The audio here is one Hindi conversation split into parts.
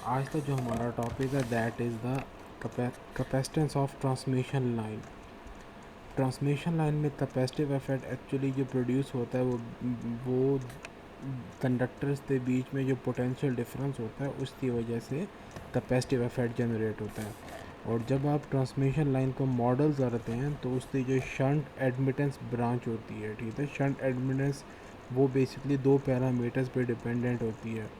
आज का जो हमारा टॉपिक है that is the capacitance of transmission line. Transmission line में कैपेसिटिव इफेक्ट एक्चुअली जो प्रोड्यूस होता है वो कंडक्टर्स के बीच में जो पोटेंशियल डिफरेंस होता है उसकी वजह से कैपेसिटिव इफेक्ट जनरेट होता है। और जब आप ट्रांसमिशन लाइन को मॉडल करते हैं तो उसकी जो शंट एडमिटेंस ब्रांच होती है, ठीक है, शंट एडमिटेंस वो बेसिकली दो पैरामीटर्स पे डिपेंडेंट होती है,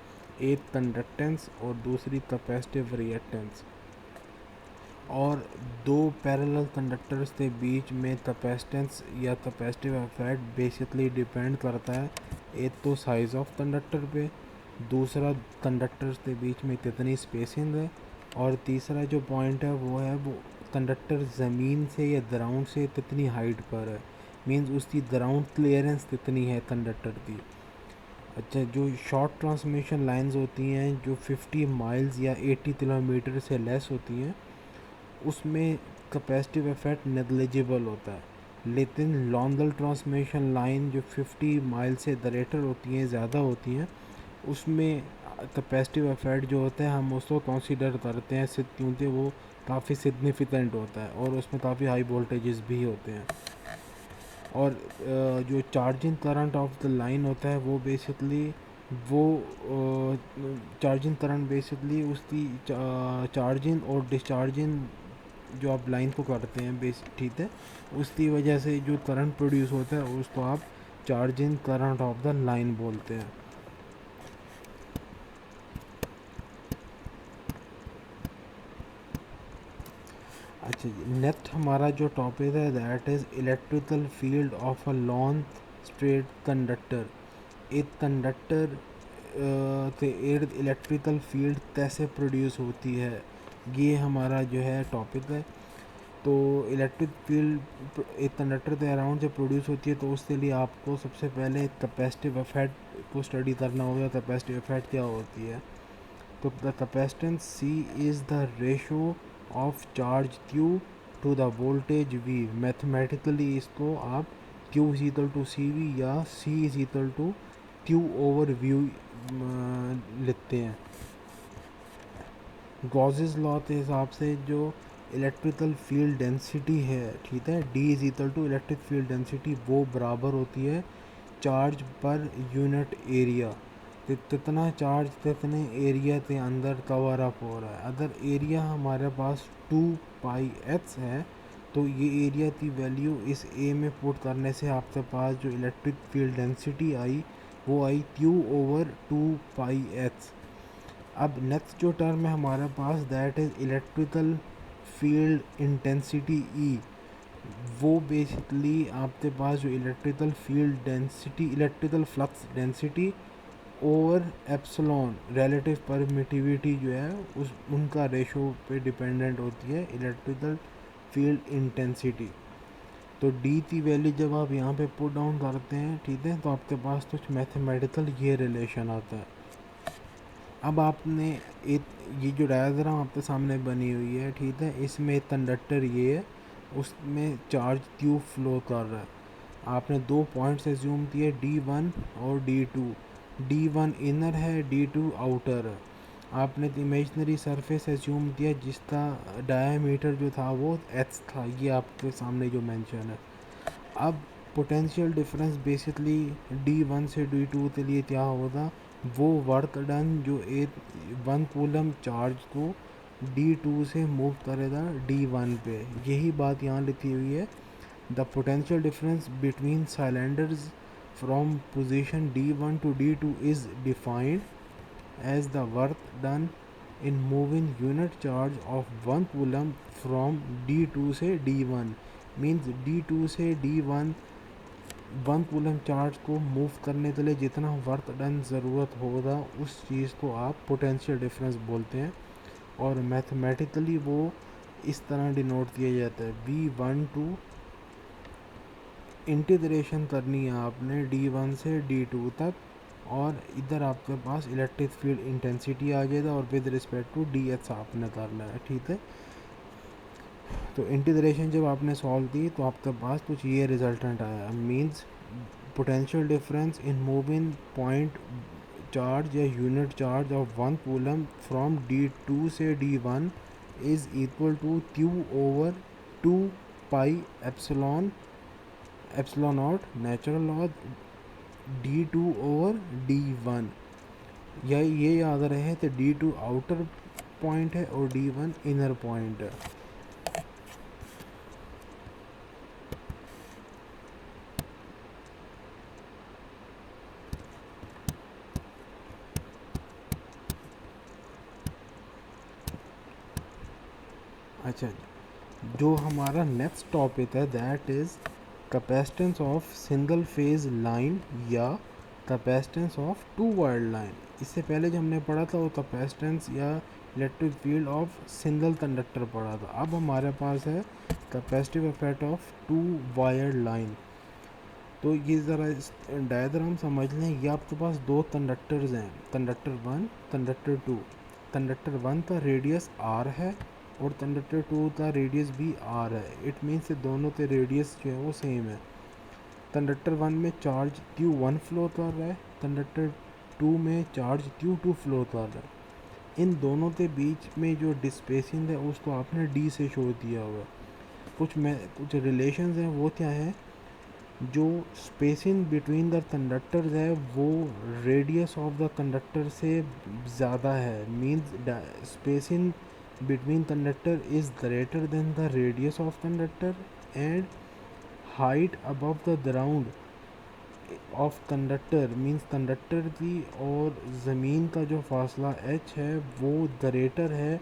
एक कंडक्टेंस और दूसरी कैपेसिटिव रिएक्टेंस। और दो पैरेलल कंडक्टर्स के बीच में कैपेसिटेंस या कैपेसिटिव इफेक्ट बेसिकली डिपेंड करता है एक तो साइज़ ऑफ कंडक्टर पे, दूसरा कंडक्टर्स के बीच में कितनी स्पेसिंग है, और तीसरा जो पॉइंट है वो कंडक्टर ज़मीन से या ग्राउंड से कितनी हाइट पर है, मींस उसकी ग्राउंड क्लियरेंस कितनी है कंडक्टर की। अच्छा, जो शॉर्ट ट्रांसमिशन लाइंस होती हैं जो 50 माइल्स या 80 किलोमीटर से लेस होती हैं उसमें कैपेसिटिव इफेक्ट नेग्लिजिबल होता है। लेकिन लॉन्ग ट्रांसमिशन लाइन जो 50 माइल से ग्रेटर होती हैं, ज़्यादा होती हैं, उसमें कैपेसिटिव इफेक्ट जो होता है हम उसको कंसीडर करते हैं क्योंकि वो काफ़ी सिग्निफिकेंट होता है और उसमें काफ़ी हाई वोल्टेजेस भी होते हैं। और जो charging current of the line होता है वो बेसिकली वो चार्जिंग करंट बेसिकली उसकी चार्जिंग और डिस्चार्जिंग जो आप लाइन को करते हैं बेस, ठीक है, उसकी वजह से जो करंट प्रोड्यूस होता है उसको आप charging current of the line बोलते हैं। अच्छा जी, नेक्स्ट हमारा जो टॉपिक है that is electrical field of a long straight conductor. एक कंडक्टर से इलेक्ट्रिकल फील्ड कैसे प्रोड्यूस होती है, ये हमारा जो है टॉपिक है। तो इलेक्ट्रिक फील्ड एक कंडक्टर के अराउंड जब प्रोड्यूस होती है तो उसके लिए आपको सबसे पहले कैपेसिटिव इफेक्ट को स्टडी करना होगा। कैपेसिटिव इफेक्ट क्या होती है? तो the capacitance C is the ratio of charge Q to the voltage V। Mathematically इसको आप Q is equal to CV या C is equal to Q over V लिखते हैं। गॉसेस लॉ के हिसाब से जो इलेक्ट्रिकल फील्ड डेंसिटी है, ठीक है, D is equal to electric field density, वो बराबर होती है चार्ज पर यूनिट एरिया। तो कितना चार्ज कितने एरिया के अंदर कवर अप हो रहा है। अगर एरिया हमारे पास 2πx है तो ये एरिया की वैल्यू इस ए में पुट करने से आपके पास जो इलेक्ट्रिक फील्ड डेंसिटी आई वो आई Q ओवर 2πx। अब नेक्स्ट जो टर्म है हमारे पास that is electrical field intensity E। वो बेसिकली आपके पास जो electrical field density, electrical flux density over epsilon relative permittivity जो है उस उनका रेशो पे डिपेंडेंट होती है इलेक्ट्रिकल फील्ड इंटेंसिटी। तो डी की वैल्यू जब आप यहाँ पे पुट डाउन करते हैं, ठीक है, तो आपके पास कुछ मैथमेटिकल ये रिलेशन आता है। अब आपने एक ये जो डायग्राम आपके सामने बनी हुई है, ठीक है, इसमें एक कंडक्टर ये है, उसमें चार्ज Q फ्लो कर रहा है। आपने दो पॉइंट्स एज्यूम किए D1 और D2। D1 इनर है, D2 आउटर है। आपने इमेजनरी सरफेस एज्यूम किया जिसका डायमीटर जो था वो h था, ये आपके सामने जो मेंशन है। अब पोटेंशियल डिफरेंस बेसिकली D1 से D2 के लिए क्या होगा, वो वर्क डन जो एक 1 कूलम चार्ज को D2 से मूव करेगा D1 पे। यही बात यहाँ लिखी हुई है। The potential difference between cylinders from position D1 to D2 is defined as the work done in moving unit charge of 1 coulomb from D2 से D1। मीन्स D2 से D1 1 कूलम चार्ज को मूव करने के लिए जितना वर्क डन ज़रूरत होगा उस चीज़ को आप पोटेंशियल डिफरेंस बोलते हैं। और मैथमेटिकली वो इस तरह डिनोट किया जाता है। V12 इंटीग्रेशन करनी है आपने D1 से D2 तक, और इधर आपके पास इलेक्ट्रिक फील्ड इंटेंसिटी आ जाएगा और विद रिस्पेक्ट टू DH आपने करना है, ठीक है। तो इंटीग्रेशन जब आपने सॉल्व की तो आपके पास कुछ ये रिजल्टेंट आया, means potential difference in moving point charge या unit charge of 1 coulomb from D2 से D1 is equal to Q over 2 pi epsilon naught natural log D2 over D1। या ये याद रहे तो D2 आउटर पॉइंट है और D1 इनर पॉइंट है। अच्छा, जो हमारा नेक्स्ट टॉपिक है that is capacitance of single phase line या capacitance of two wire line. इससे पहले जो हमने पढ़ा था वो कैपेसिटेंस या electric field of single conductor पढ़ा था। अब हमारे पास है capacitive effect of two wire line. तो ये ज़रा डायग्राम समझ लें। ये आपके पास दो कंडक्टर्स हैं, कंडक्टर 1 कंडक्टर 2। कंडक्टर 1 का रेडियस r है और कंडक्टर 2 का रेडियस भी r है। इट मीन्स दोनों के रेडियस जो है वो सेम है। कंडक्टर 1 में चार्ज Q1 फ्लो कर रहा है, कंडक्टर 2 में चार्ज Q2 फ्लो कर रहा है। इन दोनों के बीच में जो डिस्पेसिंग है उसको आपने d से शो दिया हुआ है। कुछ रिलेशंस हैं, वो क्या है, जो स्पेसिंग बिटवीन द कंडक्टर्स है वो रेडियस ऑफ द कंडक्टर से ज़्यादा है। Means spacing between conductor is greater than the radius of conductor and height above the ground of conductor means conductor की और ज़मीन का जो फासला h है वो greater है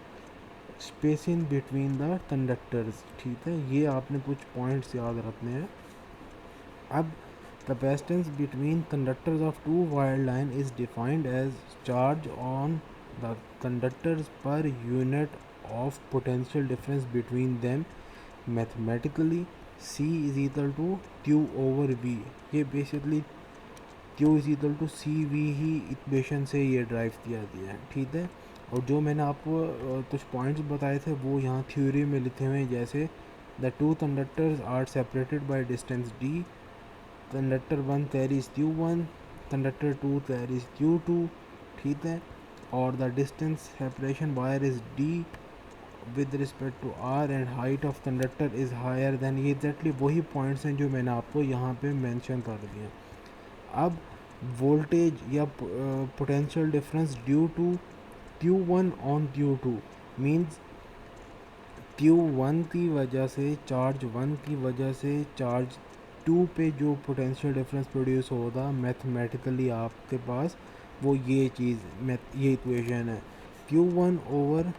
spacing between the conductors। ठीक है, ये आपने कुछ पॉइंट्स याद रखने हैं। अब capacitance between conductors of two wire line is defined as charge on the conductors per unit of potential difference between them mathematically C is equal to Q over V। ये basically Q is equal to CV he equation से ये ड्राइव किया गया है। ठीक है, और जो मैंने आपको कुछ पॉइंट्स बताए थे वो यहाँ थ्योरी में लिखे हुए हैं, जैसे the two conductors are separated by distance D, conductor 1 carries Q1, conductor 2 carries Q2। ठीक है, और the distance separation wire is D with respect to R and height of conductor is higher than. ये एग्जैक्टली वही पॉइंट्स हैं जो मैंने आपको यहाँ पे मेंशन कर दिए। अब वोल्टेज या potential difference due to Q1 on Q2 means Q1 की वजह से चार्ज 1 की वजह से चार्ज 2 पे जो पोटेंशियल डिफरेंस प्रोड्यूस होगा मैथमेटिकली आपके पास वो ये चीज़ ये इक्वेशन है Q1 over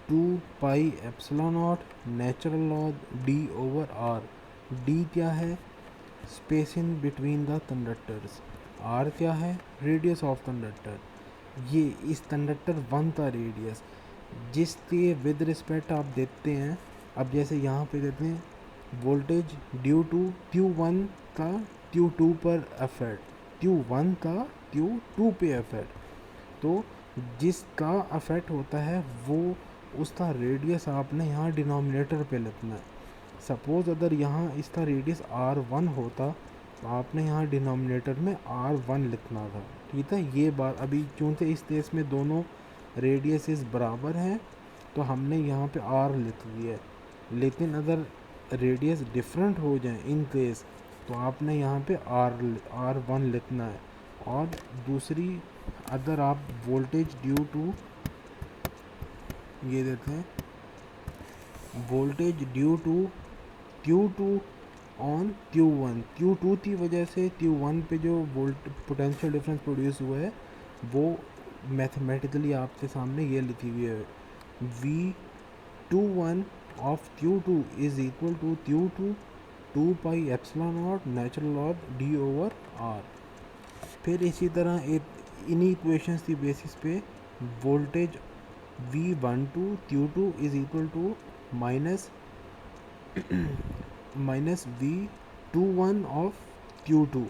2 pi epsilon naught natural log D over R। D क्या है, spacing between the conductors. R क्या है, रेडियस ऑफ कंडक्टर। ये इस कंडक्टर 1 का रेडियस जिसके विद रिस्पेक्ट आप देखते हैं। अब जैसे यहाँ पे देते हैं वोल्टेज ड्यू टू Q1 का Q2 पर इफेक्ट, Q1 का Q2 पे इफेक्ट। तो जिसका अफेक्ट होता है वो उसका रेडियस आपने यहाँ डिनोमिनेटर पे लिखना है। सपोज़ अगर यहाँ इसका रेडियस R1 होता तो आपने यहाँ डिनोमिनेटर में R1 लिखना था। ठीक है, ये बात अभी चूँकि इस केस में दोनों रेडियसेस बराबर हैं तो हमने यहाँ पे R लिख दिया है। लेकिन अगर रेडियस डिफरेंट हो जाए इन केस तो आपने यहाँ पे R1 लिखना है। और दूसरी, अगर आप वोल्टेज ड्यू टू ये देते हैं voltage due to Q2 on Q1, Q2 की वजह से Q1 पे जो पोटेंशियल डिफरेंस प्रोड्यूस हुआ है वो मैथमेटिकली आपके सामने ये लिखी हुई है V21 of Q2 is equal to Q2 2 pi epsilon naught natural log D over R। फिर इसी तरह इन्हीं इक्वेशंस की बेसिस पे voltage V12 Q2 is equal to minus V21 of Q2।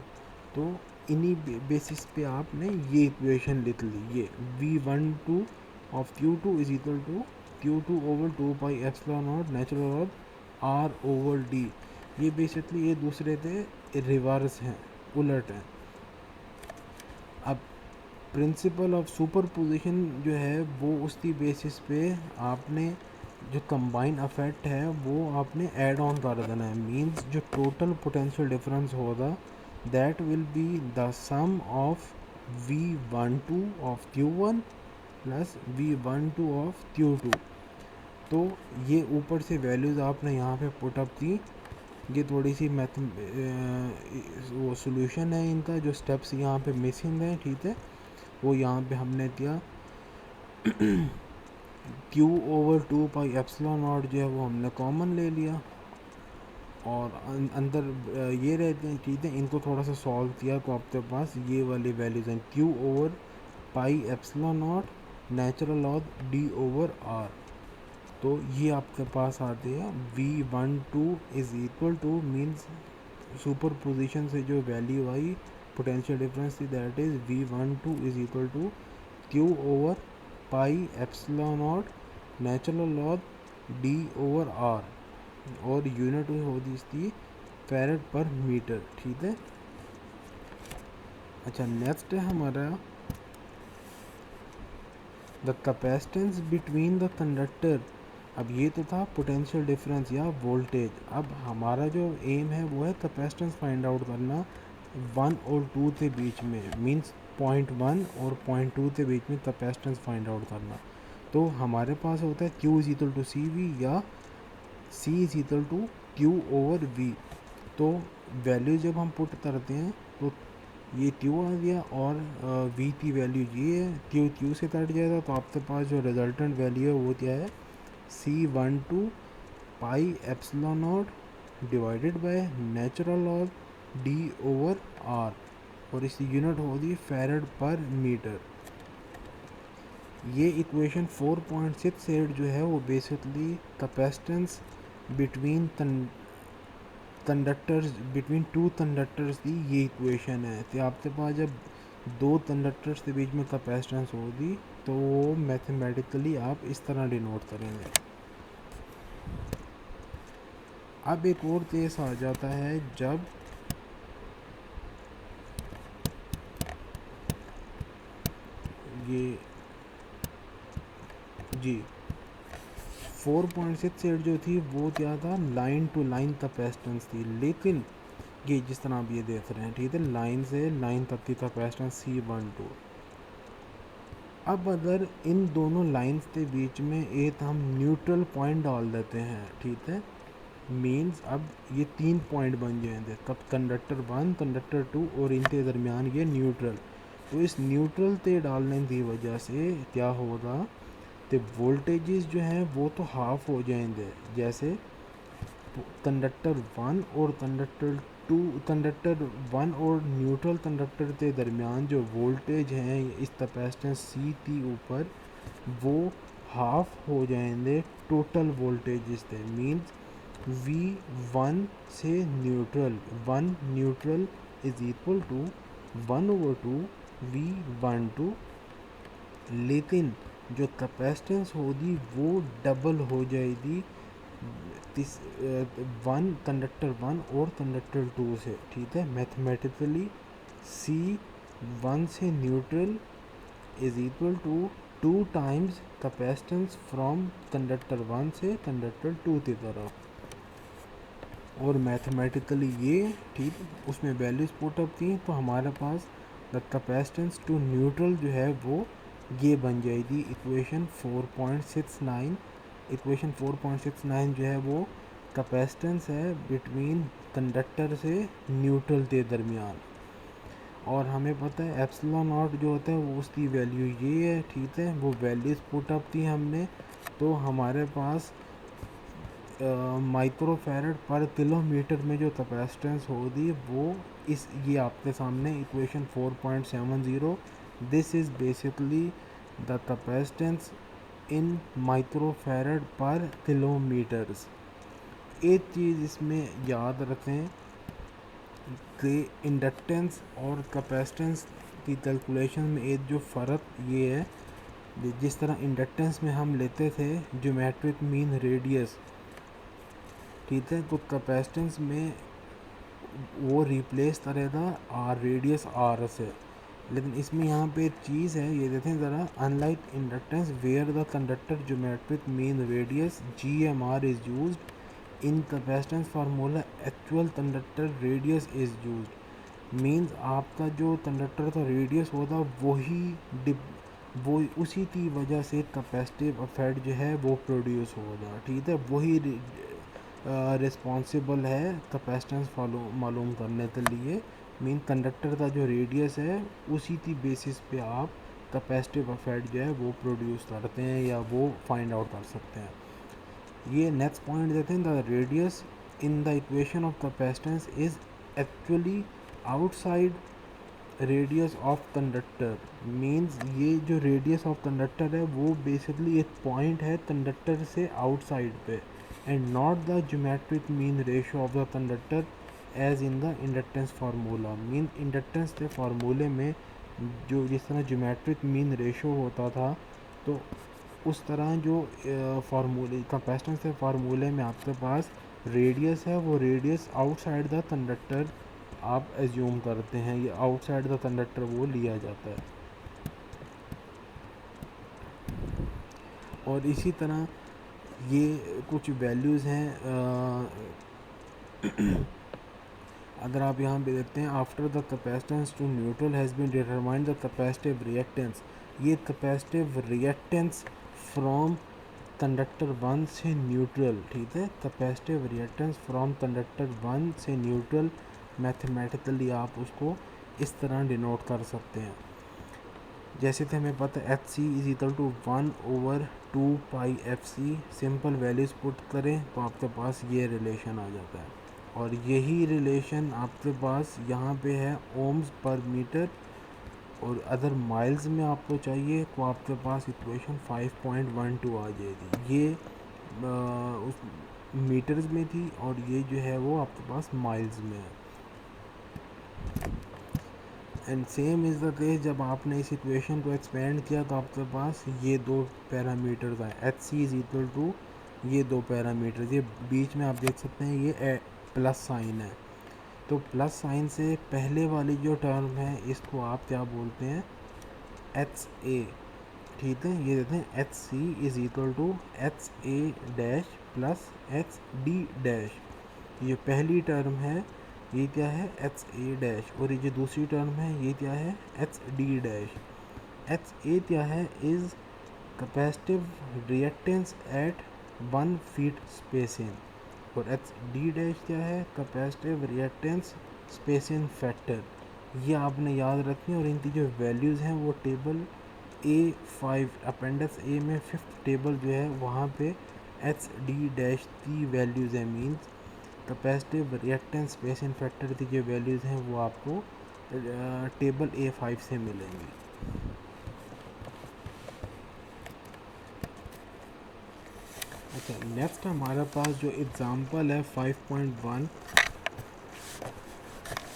तो इन्हीं बेसिस पे आपने ये इक्वेशन लिख ली, ये V12 of Q2 is equal to Q2 over 2 pi epsilon naught natural log R over D। ये बेसिकली ये दूसरे के रिवर्स हैं, उलट हैं। अब प्रिंसिपल ऑफ सुपरपोजिशन जो है वो उसकी बेसिस पे आपने जो कंबाइन अफेक्ट है वो आपने ऐड ऑन कर देना है। मींस जो टोटल पोटेंशियल डिफरेंस होगा that will be the sum of V12 of Q1 plus V12 of Q2। तो ये ऊपर से वैल्यूज़ आपने यहाँ पे पुटअप की। ये थोड़ी सी मैथ वो सोल्यूशन है इनका, जो स्टेप्स यहाँ पे मिसिंग है, ठीक है, वो यहाँ पे हमने दिया। Q/2 पाई एप्सिलॉन नॉट जो है वो हमने कॉमन ले लिया और अंदर ये रहते हैं, ठीक है, इनको थोड़ा सा सॉल्व किया तो आपके पास ये वाली वैल्यूज़ हैं Q/पाई epsilon naught natural log D/R। तो ये आपके पास आते हैं V12 is equal to means superposition से जो वैल्यू आई पोटेंशियल डिफरेंस थी that is V12 is equal to Q/पाई epsilon naught natural log D/R और यूनिट होती इसकी फैरेड पर मीटर, ठीक है। अच्छा, नेक्स्ट है हमारा the capacitance between the conductor. अब ये तो था पोटेंशियल डिफरेंस या वोल्टेज। अब हमारा जो एम है वो है कैपेसिटेंस फाइंड आउट करना 1 और 2 के बीच में, मींस 0.1 और 0.2 के बीच में कैपेसिटेंस फाइंड आउट करना। तो हमारे पास होता है Q is equal to CV या C is equal to Q/V। तो वैल्यू जब हम पुट करते हैं तो ये Q आ गया और V की वैल्यू ये है, Q से कट जाएगा तो आपके पास जो रिजल्टेंट वैल्यू है वो क्या है C12 pi epsilon not divided by natural log D/R और इसकी यूनिट होगी फैरेड पर मीटर। ये इक्वेशन 4.68 जो है वो basically capacitance between conductors between two conductors की ये इक्वेशन है। तो आपके पास जब दो कंडक्टर्स के बीच में कैपेसिटेंस होगी तो वो मैथमेटिकली आप इस तरह डिनोट करेंगे। अब एक और केस आ जाता है जब ये जी 4.68 जो थी वो क्या था, लाइन टू लाइन कैपेसिटेंस थी, लेकिन ये जिस तरह आप ये देख रहे हैं, ठीक है, लाइन से लाइन तक की कैपेसिटेंस C12। अब अगर इन दोनों लाइंस के बीच में एक हम न्यूट्रल पॉइंट डाल देते हैं, ठीक है, मीन्स अब ये 3 पॉइंट बन जाएंगे, तब कंडक्टर 1 कंडक्टर 2 और इनके दरमियान ये न्यूट्रल। तो इस न्यूट्रल ते डालने की वजह से क्या होगा, तो वोल्टेजेस जो हैं वो तो हाफ हो जाएंगे। जैसे कंडक्टर 1 और कंडक्टर 1 और न्यूट्रल कंडक्टर के दरमियान जो वोल्टेज हैं इस कैपेसिटेंस C के ऊपर वो हाफ हो जाएंगे टोटल वोल्टेजेस से। मीन्स V1 से neutral 1 neutral is equal to 1/2 V12, लेकिन जो कैपेसिटेंस होगी वो डबल हो जाएगी वन कंडक्टर 1 और कंडक्टर 2 से, ठीक है। मैथमेटिकली C1 से neutral is equal to 2 times capacitance from conductor 1 से कंडक्टर 2 की तरफ। और मैथमेटिकली ये ठीक उसमें वैल्यूज पुट अप की तो हमारे पास द कैपेसिटेंस टू न्यूट्रल जो है वो ये बन जाएगी इक्वेशन 4.69। इक्वेशन 4.69 जो है वो कैपेसिटेंस है बिटवीन कंडक्टर से न्यूट्रल के दरमियान। और हमें पता है एप्सिलॉन नॉट जो होता है वो उसकी वैल्यू ये है, ठीक है, वो वैल्यूज पुट अप की हमने। तो हमारे पास माइक्रोफैरड पर किलोमीटर में जो कैपेसिटेंस होगी वो इस ये आपके सामने equation 4.70। This is basically the capacitance in microfarad पर किलोमीटर्स। एक चीज़ इसमें याद रखें कि इंडक्टेंस और कैपेसिटेंस की कैलकुलेशन में एक जो फ़र्क ये है, जिस तरह इंडक्टेंस में हम लेते थे ज्योमेट्रिक मीन रेडियस, ठीक है, तो कैपेसिटेंस में वो रिप्लेस करेगा आर रेडियस आर से। लेकिन इसमें यहाँ पे एक चीज़ है, ये देखें ज़रा, unlike inductance where the conductor geometric mean radius GMR is used in capacitance formula actual conductor radius is used. Means आपका जो कंडक्टर का रेडियस होगा वो उसी की वजह से कैपेसिटिव इफेक्ट जो है वो प्रोड्यूस होगा, ठीक है। वही रिस्पॉन्सिबल है कैपेसिटेंस मालूम करने के लिए। मीन कंडक्टर का जो रेडियस है उसी की बेसिस पे आप कैपेसिटिव इफेक्ट जो है वो प्रोड्यूस करते हैं या वो फाइंड आउट कर सकते हैं। ये नेक्स्ट पॉइंट देते हैं, the radius in the equation of capacitance is actually outside radius of conductor. Means ये जो रेडियस ऑफ कंडक्टर है वो बेसिकली एक पॉइंट है कंडक्टर से आउटसाइड पे, and not the geometric mean ratio of the conductor as in the inductance formula. Mean inductance के फार्मूले में जो जिस तरह ज्योमेट्रिक मीन रेशियो होता था, तो उस तरह जो फार्मूले कैपेसिटेंस के फार्मूले में आपके पास रेडियस है, वो रेडियस आउटसाइड द कंडक्टर आप एज्यूम करते हैं, ये आउटसाइड द कंडक्टर वो लिया जाता है। और इसी तरह ये कुछ वैल्यूज़ हैं, अगर आप यहाँ पे देखते हैं, after the capacitance to neutral has been determined the capacitive reactance. ये कैपेसिटिव रिएक्टेंस फ्रॉम कंडक्टर 1 से न्यूट्रल, ठीक है, कैपेसिटिव रिएक्टेंस फ्रॉम कंडक्टर 1 से न्यूट्रल मैथमेटिकली आप उसको इस तरह डिनोट कर सकते हैं। जैसे कि हमें पता है HC is equal to 1/2πfc। Simple values put करें तो आपके पास ये रिलेशन आ जाता है, और यही रिलेशन आपके पास यहाँ पे है ओम्स पर मीटर, और अदर माइल्स में आपको चाहिए तो आपके पास इक्वेशन 5.12 आ जाएगी। ये उस मीटर्स में थी, और ये जो है वो आपके पास माइल्स में है। And same is the case जब आपने इस इक्वेशन को एक्सपेंड किया तो आपके पास ये दो पैरामीटर्स आए, HC इज़ इक्वल टू ये दो पैरामीटर्स, ये बीच में आप देख सकते हैं ये प्लस साइन है। तो प्लस साइन से पहले वाली जो टर्म है इसको आप क्या बोलते हैं, HA, ठीक है। ये देते हैं HC is equal to HA dash plus HD dash. ये पहली टर्म है, ये क्या है HA डैश, और ये जो दूसरी टर्म है ये क्या है HD डैश। HA क्या है, is capacitive reactance at 1 feet spacing, और HD डैश क्या है, कैपेसिटिव रिएक्टेंस स्पेसिंग फैक्टर। ये आपने याद रखनी है, और इनकी जो वैल्यूज़ हैं वो टेबल A5 अपेंडिक्स A में 5th टेबल जो है वहाँ पे HD डैश की वैल्यूज़ है। Means capacitive reactance spacing factor की जो वैल्यूज़ हैं वो आपको टेबल A5 से मिलेंगी। अच्छा, नेक्स्ट हमारे पास जो एग्ज़ाम्पल है 5.1,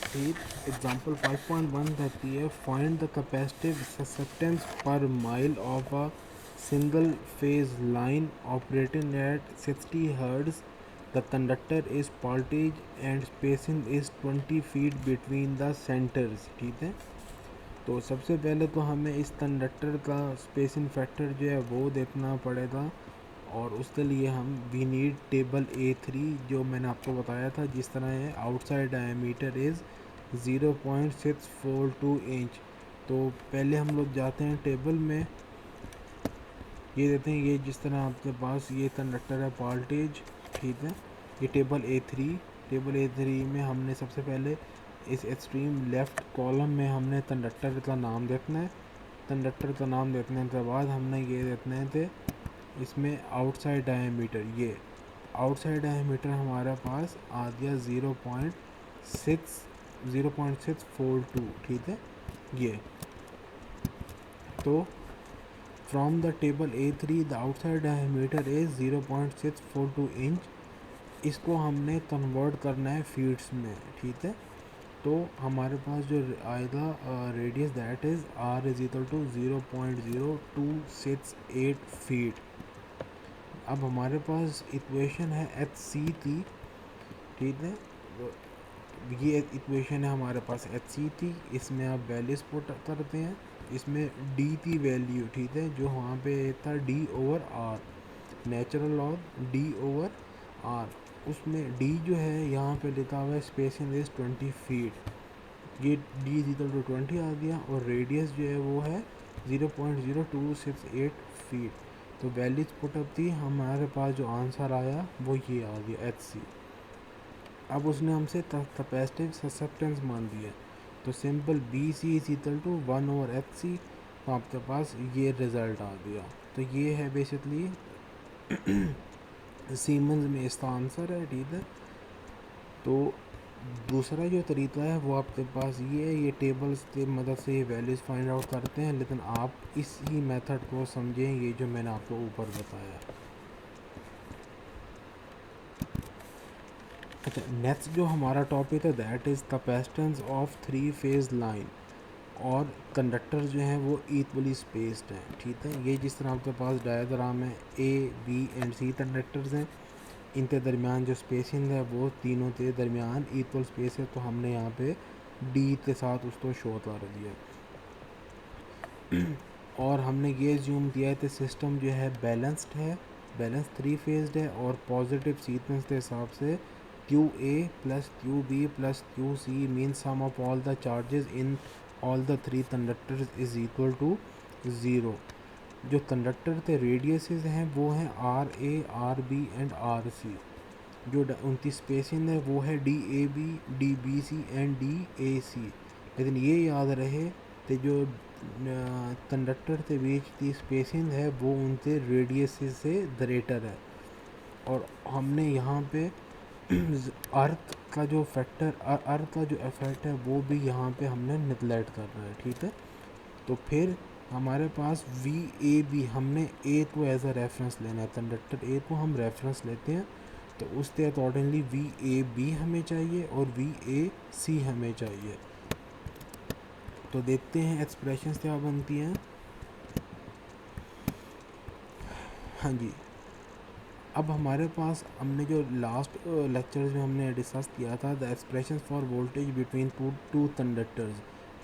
ठीक, एग्जाम्पल 5.1 कहती है, find the capacitive susceptance per mile of a single phase line operating eight 60 hertz. The conductor is voltage and spacing is 20 feet between the centres, ठीक है। तो सबसे पहले तो हमें इस कंडक्टर का स्पेसिंग फैक्टर जो है वो देखना पड़ेगा, और उसके लिए हम वी नीड टेबल A3 जो मैंने आपको बताया था, जिस तरह है आउटसाइड डायमीटर इज़ 0.642 इंच। तो पहले हम लोग जाते हैं टेबल में, ये देते हैं, ये जिस तरह आपके पास ये कंडक्टर है वोल्टेज, ठीक है। ये टेबल A3 में हमने सबसे पहले इस एक्सट्रीम लेफ़्ट कॉलम में हमने कंडक्टर का नाम देखना है। कंडक्टर का नाम देखने के बाद हमने ये देखने थे इसमें आउटसाइड डायमीटर, ये आउटसाइड डायमीटर हमारे पास आ गया 0.642, ठीक है। ये तो from the table A3 the outside diameter is 0.642 inch. इसको हमने कन्वर्ट करना है फीट्स में, ठीक है। तो हमारे पास जो आएगा radius that is R is equal to 0.0268 feet. अब हमारे पास इक्वेशन है HC की, ठीक है। ये इक्वेशन है हमारे पास एच सी थी, इसमें आप वैल्यूज पुट करते हैं, इसमें डी थी वैल्यू, ठीक है, जो वहाँ पे था D over R, natural log D over R, उसमें डी जो है यहाँ पे लिखा हुआ है स्पेसिंग इज 20 फीट, ये डी इज इक्वल टू 20 आ गया, और रेडियस जो है वो है 0.0268 फीट। तो वैल्यूज पुटअप थी, हमारे पास जो आंसर आया वो ये आ गया एच सी। अब उसने हमसे कैपेसिटिव ससेप्टेंस मान दिया, तो simple B C is equal to 1/एच सी, तो आपके पास ये रिज़ल्ट आ गया। तो ये है बेसिकली सीमेंस में इसका आंसर है, ठीक है। तो दूसरा जो तरीका है वो आपके पास ये है, ये टेबल्स की मदद से ये वैल्यूज़ फाइंड आउट करते हैं, लेकिन आप इसी मेथड को समझें, ये जो मैंने आपको ऊपर बताया। अच्छा, नेक्स्ट जो हमारा टॉपिक है that is capacitance of 3 phase line, और कंडक्टर जो हैं वो इक्वली स्पेस्ड हैं, ठीक है। ये जिस तरह आपके पास डायग्राम है, A B and C conductors हैं, इनके दरमियान जो स्पेसिंग है वो तीनों के दरमियान इक्वल स्पेस है, तो हमने यहाँ पे डी के साथ उसको शो कर दिया। और हमने ये ज्यूम किया है कि सिस्टम जो है बैलेंस्ड है, बैलेंस 3 फेज्ड है, और पॉजिटिव सीक्वेंस के हिसाब से Q A plus Q B plus Q C mean sum of all the charges in all the 3 conductors is equal to 0। जो कंडक्टर के रेडियसेस हैं वो हैं R A, R B and R C. जो उनकी स्पेसिंग है वो है D A B, D B C and D A C. लेकिन ये याद रहे कि जो कंडक्टर के बीच की स्पेसिंग है वो उनके रेडियस से ग्रेटर है, और हमने यहाँ पे अर्थ का जो फैक्टर, अर्थ का जो इफेक्ट है वो भी यहाँ पे हमने निगलेक्ट करना है, ठीक है। तो फिर हमारे पास वी ए बी, हमने ए को एज अ रेफरेंस लेना है, कंडक्टर ए को हम रेफरेंस लेते हैं, तो उसके अकॉर्डिंगली वी ए बी हमें चाहिए और वी ए सी हमें चाहिए। तो देखते हैं एक्सप्रेशंस क्या बनती हैं। हाँ जी, अब हमारे पास हमने जो लास्ट लेक्चर्स में हमने डिस्कस किया था the expression for voltage between two conductors,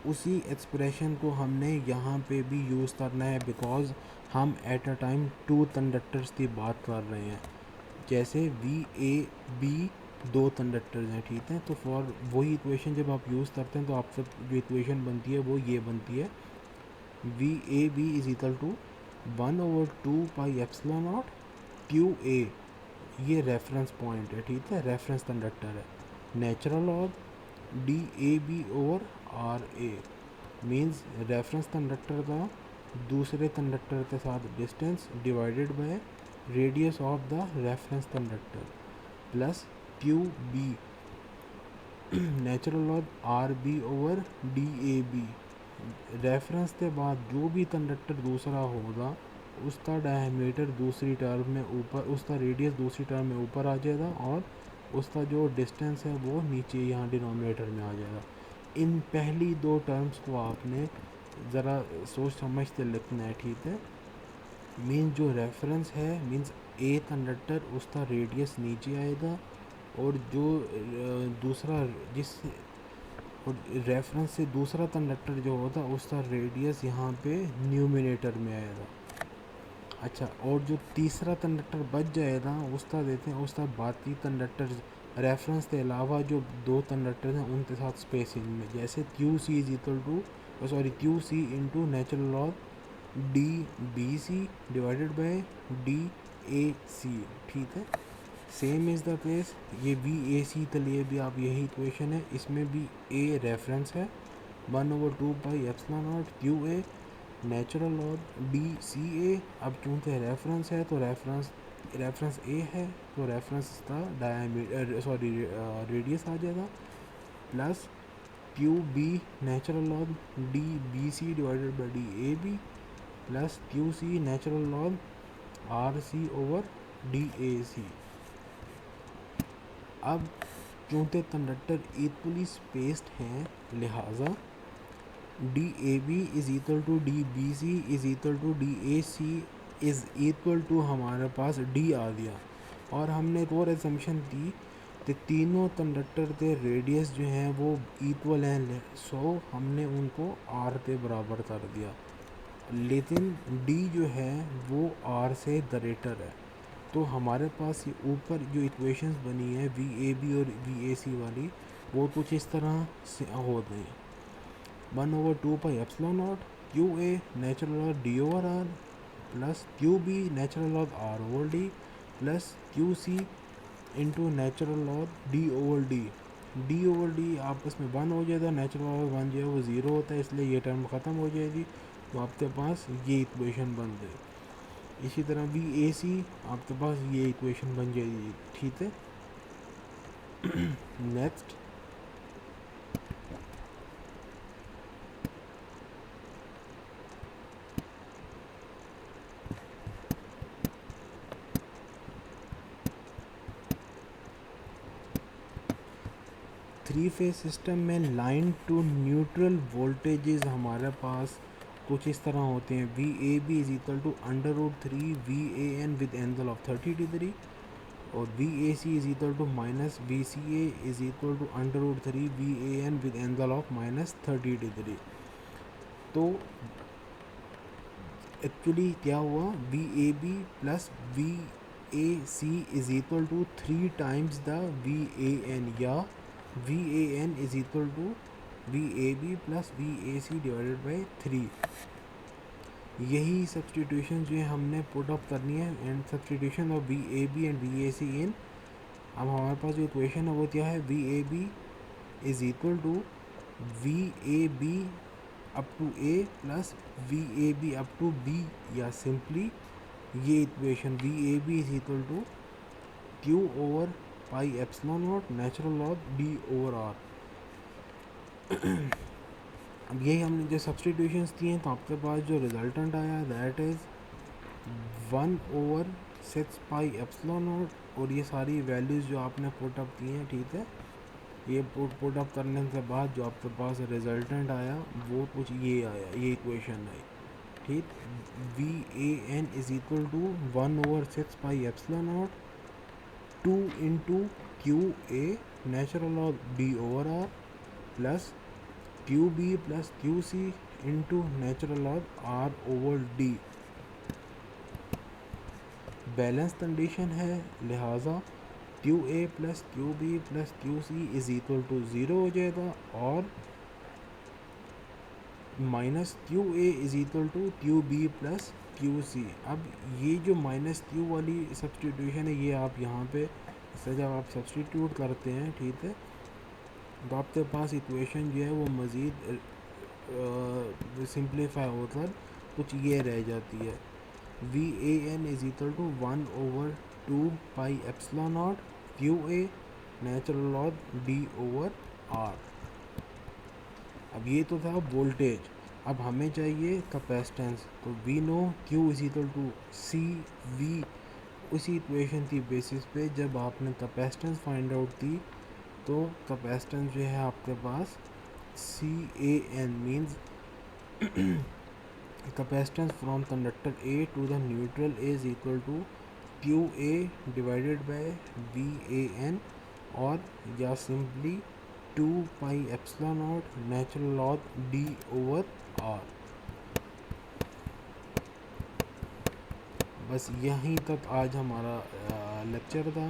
उसी एक्सप्रेशन को हमने यहाँ पे भी यूज़ करना है, बिकॉज हम एट अ टाइम 2 कंडक्टर्स की बात कर रहे हैं। जैसे वी ए बी 2 कंडक्टर्स हैं, ठीक है, तो फॉर वही इक्वेशन जब आप यूज़ करते हैं तो आपसे जो इक्वेशन बनती है वो ये बनती है, V A B is equal to 1/2 pi epsilon naught Q A, ये रेफरेंस पॉइंट है, ठीक है, रेफरेंस कंडक्टर है, natural of D A B over R A means reference conductor का दूसरे कंडक्टर के साथ distance divided by radius of the reference conductor plus Q B natural of R B over D A B, reference के बाद जो भी कंडक्टर दूसरा होगा उसका डायमीटर दूसरी टर्म में ऊपर, उसका रेडियस दूसरी टर्म में ऊपर आ जाएगा, और उसका जो डिस्टेंस है वो नीचे यहाँ डिनोमिनेटर में आ जाएगा। इन पहली 2 टर्म्स को आपने ज़रा सोच समझ के लिखना है, ठीक है। मीन्स जो रेफरेंस है मीन्स ए कंडक्टर, उसका रेडियस नीचे आएगा, और जो दूसरा जिस और रेफरेंस से दूसरा कंडक्टर जो होता है उसका रेडियस यहाँ पे न्यूमिनेटर में आएगा। अच्छा, और जो तीसरा कंडक्टर बच जाएगा उसका देते हैं, उसका बाकी कंडक्टर रेफरेंस के अलावा जो 2 कंडक्टर हैं उनके साथ स्पेसिंग में, जैसे Q C is equal to Q C into natural log D B C divided by D A C, ठीक है। सेम इज़ द केस ये वी ए सी के लिए भी आप यही इक्वेशन है, इसमें भी ए रेफरेंस है, 1/2 pi epsilon naught Q A natural log D C A. अब चूँकि रेफरेंस है तो रेफरेंस ए है, तो रेफरेंस का रेडियस आ जाएगा, plus Q B natural log D B C divided by D A B plus Q C natural log R C over D A C. अब चूँकि कंडक्टर इक्वली स्पेस्ड हैं, लिहाजा D A B is equal to D B C is equal to D A C is equal to हमारे पास डी आ गया। और हमने एक और एजम्पशन दी तो तीनों कंडक्टर के रेडियस जो हैं वो इक्वल हैं, सो हमने उनको आर के बराबर कर दिया। लेकिन डी जो है वो आर से ग्रेटर है, तो हमारे पास ये ऊपर जो इक्वेशंस बनी है वी ए बी और वी ए सी वाली, वो कुछ इस तरह से हो गई। 1/2 π ε0 Q A natural log D over R plus Q B natural log R over D plus Q C into natural log D over D. D over D आपस में 1 हो जाएगा, नेचुरल लॉग 1 जो है वो 0 होता है, इसलिए ये टर्म ख़त्म हो जाएगी, तो आपके पास ये इक्वेशन बन गई। इसी तरह वी ए सी आपके पास ये इक्वेशन बन जाएगी, ठीक है। नेक्स्ट, थ्री फेज सिस्टम में लाइन टू न्यूट्रल वोल्टेजेस हमारे पास कुछ इस तरह होते हैं। V A B is equal to √3 V A N with angle of 30 degree, और V A C is equal to minus V C A is equal to √3 V A N with angle of -30 degree. तो एक्चुअली क्या हुआ, V A B plus V A C is equal to 3 times the V A N, या V A N is equal to V A B plus V A C divided by 3। यही सब्सटीट्यूशन जो है हमने पुट अप करनी है, and substitution of V A B and V A C in. अब हमारे पास जो इक्वेशन है वो क्या है, V A B is equal to V A B up to A plus V A B up to B, या सिंपली ये equation V A B is equal to Q over pi epsilon naught natural log D over R. अब यही हमने जो सब्सटीट्यूशंस दिए हैं, तो आपके पास जो रिजल्टेंट आया that is 1/6 pi epsilon not, और ये सारी वैल्यूज़ जो आपने पुट अप की हैं, ठीक है। ये पुट अप करने के बाद जो आपके पास रिजल्टेंट आया वो कुछ ये आया, ये इक्वेशन आई, ठीक। V A N is equal to 1/6 pi epsilon naught 2 into Q A natural log D over R plus Q B plus Q C into natural log R over D. Balance condition है, लिहाजा Q A plus Q B plus Q C is equal to 0 हो जाएगा, और minus Q A is equal to Q B plus Q C. अब ये जो माइनस क्यू वाली सब्सटीट्यूशन है, ये आप यहाँ पे इससे जब आप सब्सटीट्यूट करते हैं, ठीक है, तो आपके पास इक्वेशन जो है वो मज़ीद सिंप्लीफाई होकर कुछ ये रह जाती है। V A N is equal to 1/2 pi epsilon naught Q A natural log D over R. अब ये तो था वोल्टेज, अब हमें चाहिए कैपेसिटेंस, तो we know Q is equal to C V. उसी इक्वेशन की बेसिस पे जब आपने कैपेसिटेंस फाइंड आउट की, तो कैपेसिटेंस जो है आपके पास C A N means capacitance from conductor A to the neutral is equal to Q A divided by V A N, और या simply 2 pi epsilon naught natural log D over R. बस यहीं तक आज हमारा लेक्चर था।